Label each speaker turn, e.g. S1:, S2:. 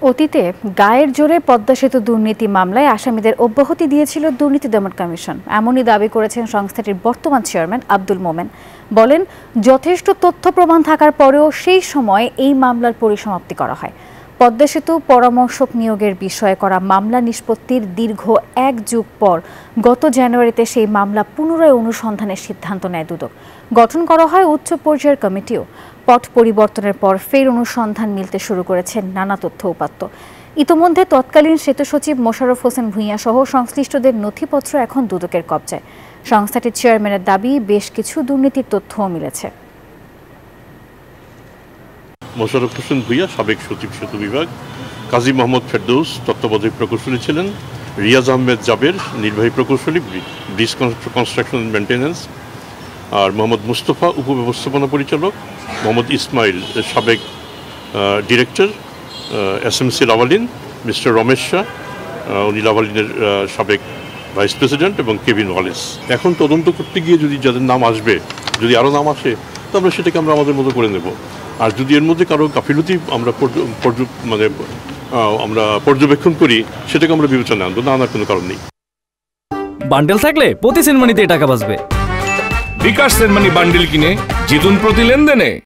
S1: অতীতে গায়ের জোরে পদ্মা সেতু দুর্নীতি মামলায় আসামিদের অব্যাহতি দিয়েছিল দুর্নীতি দমন কমিশন। এমনই দাবি করেছেন সংস্থাটির বর্তমান চেয়ারম্যান আব্দুল মোমেন। বলেন, যথেষ্ট তথ্য প্রমাণ থাকার পরেও সেই সময় এই মামলার পরিসমাপ্তি করা হয়। পদ্মা সেতু পরামর্শক নিয়োগের বিষয়ে করা মামলা নিষ্পত্তির দীর্ঘ 1 যুগ পর গত জানুয়ারিতে সেই মামলা পুনরায় অনুসন্ধানের সিদ্ধান্ত নেয় দুদক। গঠন করা হয় উচ্চ পর্যায়ের কমিটিও। পট পরিবর্তনের পর ফের অনুসন্ধান মিলতে শুরু করেছে নানা তথ্য উপাত্ত। ইতোমধ্যে তৎকালীন সেতু সচিব মোশাররফ হোসেন ভূঁইয়া সহ সংশ্লিষ্টদের নথিপত্র এখন দুদকের কবজায়। সংস্থাটির চেয়ারম্যানের দাবি, বেশ কিছু দুর্নীতির তথ্যও মিলেছে।
S2: মোশাররফ হোসেন ভূঁইয়া সাবেক সচিব সেতু বিভাগ, কাজী মোহাম্মদ ফেরদৌস তত্ত্বাবধায়ক প্রকৌশলী ছিলেন, রিয়াজ আহমেদ জাবের নির্বাহী প্রকৌশলী ব্রিজ কনস্ট্রাকশন অ্যান্ড মেনটেন্যান্স, আর মোহাম্মদ মুস্তফা উপব্যবস্থাপনা পরিচালক, মোহাম্মদ ইসমাইল সাবেক director, SMC Lavalin, mister Ramesh Shah উনি লাভালিনের সাবেক ভাইস প্রেসিডেন্ট, এবং কেভিন ওয়ালেস। এখন তদন্ত করতে গিয়ে যদি যাদের নাম আসবে, যদি আরও নাম আসে, তো আমরা সেটাকে আমরা আমাদের মতো করে নেব। আর যদি এর মধ্যে কারো গাফিলতি আমরা পর্যবেক্ষণ করি, সেটাকে আমরা বিবেচনায় আনবো, না আনার কোনো কারণ নেই।
S3: বান্ডেল থাকলে প্রতি সেনমানিতে টাকা বাঁচবে।
S4: বিকাশ সেনমানি বান্ডেল কিনে জিতুন প্রতি লেনদেনে।